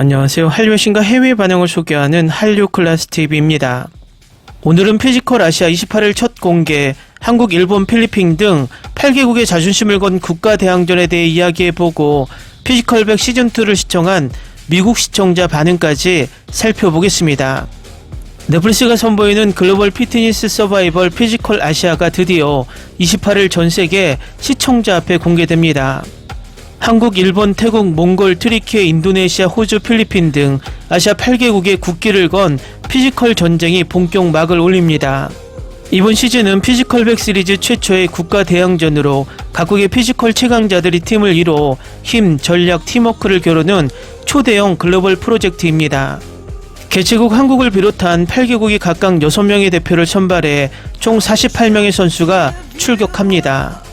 안녕하세요. 한류의 신과 해외 반응을 소개하는 한류클래스TV입니다. 오늘은 피지컬 아시아 28일 첫 공개, 한국, 일본, 필리핀 등 8개국의 자존심을 건 국가대항전에 대해 이야기해보고 피지컬백 시즌2를 시청한 미국 시청자 반응까지 살펴보겠습니다. 넷플릭스가 선보이는 글로벌 피트니스 서바이벌 피지컬 아시아가 드디어 28일 전세계 시청자 앞에 공개됩니다. 한국, 일본, 태국, 몽골, 트리키에, 인도네시아, 호주, 필리핀 등 아시아 8개국의 국기를 건 피지컬 전쟁이 본격 막을 올립니다. 이번 시즌은 피지컬백 시리즈 최초의 국가 대항전으로 각국의 피지컬 최강자들이 팀을 이뤄 힘, 전략, 팀워크를 겨루는 초대형 글로벌 프로젝트입니다. 개최국 한국을 비롯한 8개국이 각각 6명의 대표를 선발해 총 48명의 선수가 출격합니다.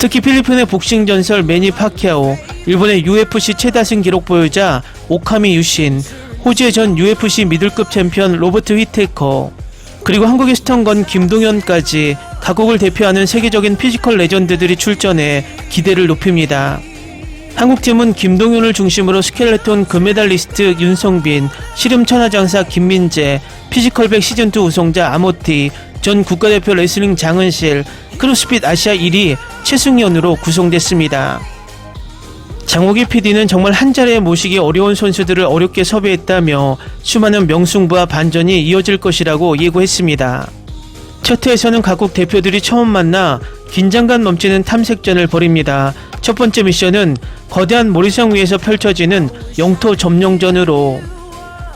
특히 필리핀의 복싱 전설 매니 파키아오, 일본의 UFC 최다승 기록 보유자 오카미 유신, 호주의 전 UFC 미들급 챔피언 로버트 휘테커, 그리고 한국의 스턴건 김동현까지 각국을 대표하는 세계적인 피지컬 레전드들이 출전해 기대를 높입니다. 한국팀은 김동현을 중심으로 스켈레톤 금메달리스트 윤성빈, 씨름 천하장사 김민재, 피지컬백 시즌2 우승자 아모티, 전 국가대표 레슬링 장은실, 크로스핏 아시아 1위 최승연으로 구성됐습니다. 장호기 PD는 정말 한 자리에 모시기 어려운 선수들을 어렵게 섭외했다며 수많은 명승부와 반전이 이어질 것이라고 예고했습니다. 첫 회에서는 각국 대표들이 처음 만나 긴장감 넘치는 탐색전을 벌입니다. 첫 번째 미션은 거대한 모래성 위에서 펼쳐지는 영토 점령전으로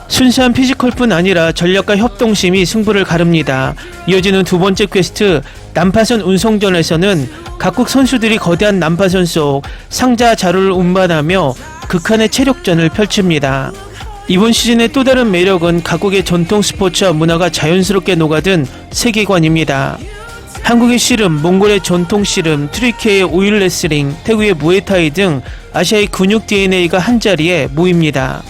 순수한 피지컬뿐 아니라 전략과 협동심이 승부를 가릅니다. 이어지는 두 번째 퀘스트 난파선 운송전에서는 각국 선수들이 거대한 난파선 속 상자 자루를 운반하며 극한의 체력전을 펼칩니다. 이번 시즌의 또 다른 매력은 각국의 전통 스포츠와 문화가 자연스럽게 녹아든 세계관입니다. 한국의 씨름, 몽골의 전통 씨름, 트리키의 오일 레슬링, 태국의 무에타이 등 아시아의 근육 DNA가 한자리에 모입니다.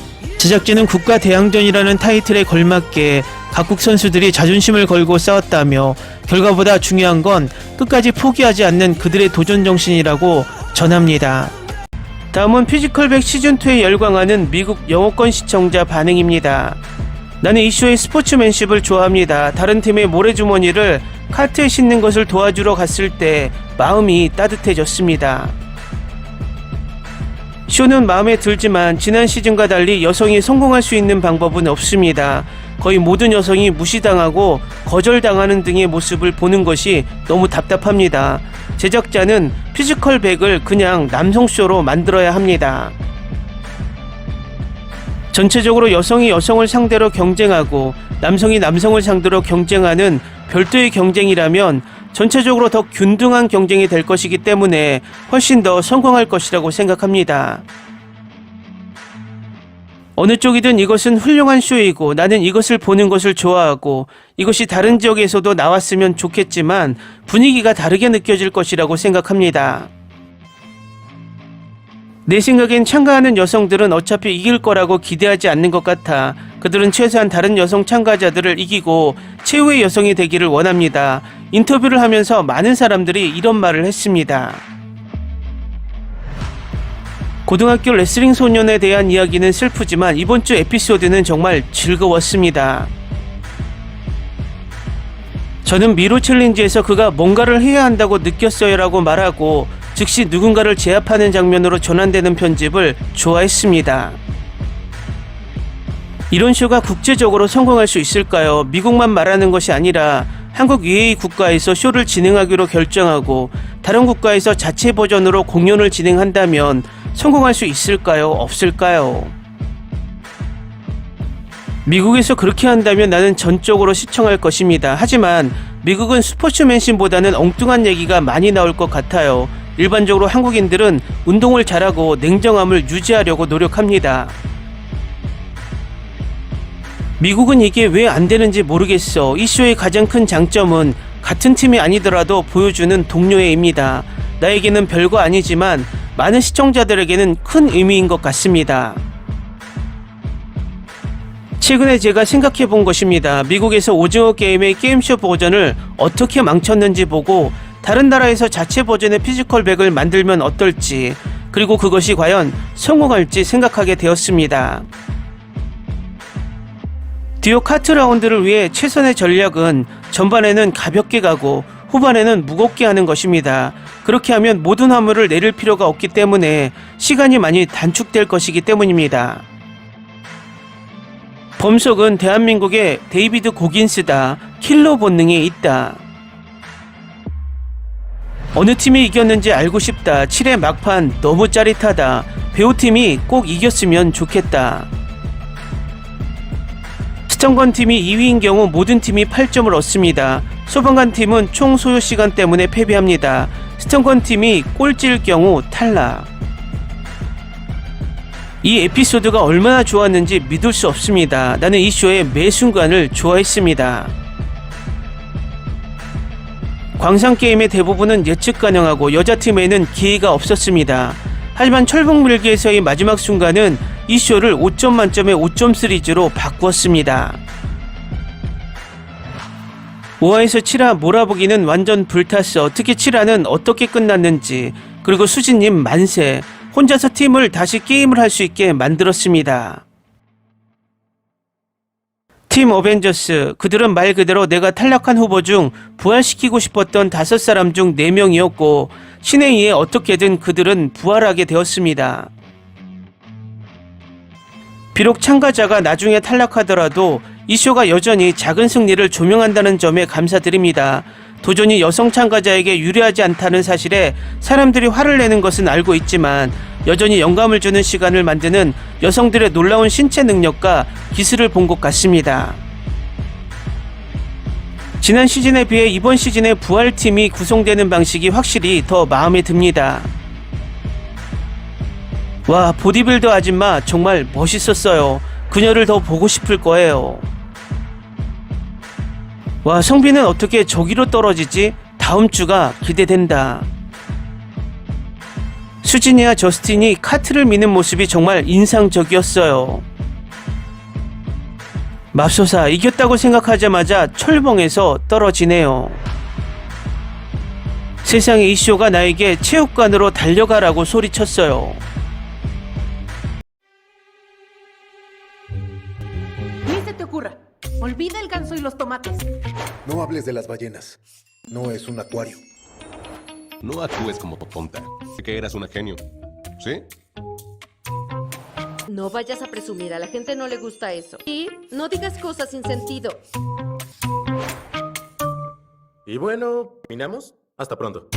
제작진은 국가 대항전이라는 타이틀에 걸맞게 각국 선수들이 자존심을 걸고 싸웠다며 결과보다 중요한 건 끝까지 포기하지 않는 그들의 도전 정신이라고 전합니다. 다음은 피지컬백 시즌2에 열광하는 미국 영어권 시청자 반응입니다. 나는 이 쇼의 스포츠맨십을 좋아합니다. 다른 팀의 모래주머니를 카트에 싣는 것을 도와주러 갔을 때 마음이 따뜻해졌습니다. 쇼는 마음에 들지만 지난 시즌과 달리 여성이 성공할 수 있는 방법은 없습니다. 거의 모든 여성이 무시당하고 거절당하는 등의 모습을 보는 것이 너무 답답합니다. 제작자는 피지컬 백을 그냥 남성 쇼로 만들어야 합니다. 전체적으로 여성이 여성을 상대로 경쟁하고 남성이 남성을 상대로 경쟁하는 별도의 경쟁이라면 전체적으로 더 균등한 경쟁이 될 것이기 때문에 훨씬 더 성공할 것이라고 생각합니다. 어느 쪽이든 이것은 훌륭한 쇼이고 나는 이것을 보는 것을 좋아하고 이것이 다른 지역에서도 나왔으면 좋겠지만 분위기가 다르게 느껴질 것이라고 생각합니다. 내 생각엔 참가하는 여성들은 어차피 이길 거라고 기대하지 않는 것 같아 그들은 최소한 다른 여성 참가자들을 이기고 최후의 여성이 되기를 원합니다. 인터뷰를 하면서 많은 사람들이 이런 말을 했습니다. 고등학교 레슬링 소년에 대한 이야기는 슬프지만 이번 주 에피소드는 정말 즐거웠습니다. 저는 미로 챌린지에서 그가 뭔가를 해야 한다고 느꼈어요 라고 말하고 즉시 누군가를 제압하는 장면으로 전환되는 편집을 좋아했습니다. 이런 쇼가 국제적으로 성공할 수 있을까요? 미국만 말하는 것이 아니라 한국 외의 국가에서 쇼를 진행하기로 결정하고 다른 국가에서 자체 버전으로 공연을 진행한다면 성공할 수 있을까요? 없을까요? 미국에서 그렇게 한다면 나는 전적으로 시청할 것입니다. 하지만 미국은 스포츠맨십보다는 엉뚱한 얘기가 많이 나올 것 같아요. 일반적으로 한국인들은 운동을 잘하고 냉정함을 유지하려고 노력합니다. 미국은 이게 왜 안 되는지 모르겠어. 이 쇼의 가장 큰 장점은 같은 팀이 아니더라도 보여주는 동료애입니다. 나에게는 별거 아니지만 많은 시청자들에게는 큰 의미인 것 같습니다. 최근에 제가 생각해 본 것입니다. 미국에서 오징어 게임의 게임쇼 버전을 어떻게 망쳤는지 보고 다른 나라에서 자체 버전의 피지컬백을 만들면 어떨지, 그리고 그것이 과연 성공할지 생각하게 되었습니다. 듀오 카트 라운드를 위해 최선의 전략은 전반에는 가볍게 가고 후반에는 무겁게 하는 것입니다. 그렇게 하면 모든 화물을 내릴 필요가 없기 때문에 시간이 많이 단축될 것이기 때문입니다. 범석은 대한민국의 데이비드 고긴스다. 킬러 본능이 있다. 어느 팀이 이겼는지 알고 싶다. 7회 막판 너무 짜릿하다. 배우팀이 꼭 이겼으면 좋겠다. 스턴건 팀이 2위인 경우 모든 팀이 8점을 얻습니다. 소방관 팀은 총 소요 시간 때문에 패배합니다. 스턴건 팀이 꼴찌일 경우 탈락. 이 에피소드가 얼마나 좋았는지 믿을 수 없습니다. 나는 이 쇼의 매 순간을 좋아했습니다. 광상게임의 대부분은 예측 가능하고 여자팀에는 기회가 없었습니다. 하지만 철봉밀기에서의 마지막 순간은 이 쇼를 5점 만점의 5점 시리즈로 바꾸었습니다. 5화에서 7화 몰아보기는 완전 불탔어. 특히 7화는 어떻게 끝났는지, 그리고 수진님 만세, 혼자서 팀을 다시 게임을 할 수 있게 만들었습니다. 팀 어벤져스, 그들은 말 그대로 내가 탈락한 후보 중 부활시키고 싶었던 5사람 중 4명이었고 신에 의해 어떻게든 그들은 부활하게 되었습니다. 비록 참가자가 나중에 탈락하더라도 이 쇼가 여전히 작은 승리를 조명한다는 점에 감사드립니다. 도전이 여성 참가자에게 유리하지 않다는 사실에 사람들이 화를 내는 것은 알고 있지만 여전히 영감을 주는 시간을 만드는 여성들의 놀라운 신체 능력과 기술을 본 것 같습니다. 지난 시즌에 비해 이번 시즌의 부활팀이 구성되는 방식이 확실히 더 마음에 듭니다. 와, 보디빌더 아줌마 정말 멋있었어요. 그녀를 더 보고 싶을 거예요. 와, 성빈은 어떻게 저기로 떨어지지? 다음 주가 기대된다. 수진이와 저스틴이 카트를 미는 모습이 정말 인상적이었어요. 맙소사, 이겼다고 생각하자마자 철봉에서 떨어지네요. 세상에, 이 쇼가 나에게 체육관으로 달려가라고 소리쳤어요. Ni se te ocurra. Olvida el ganso y los tomates. No hables de las ballenas. No es un acuario. No actúes como tonta. Que eras una genio. ¿Sí? No vayas a presumir, a la gente no le gusta eso. Y no digas cosas sin sentido. Y bueno, ¿terminamos? Hasta pronto.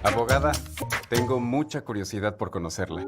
Abogada, tengo mucha curiosidad por conocerla.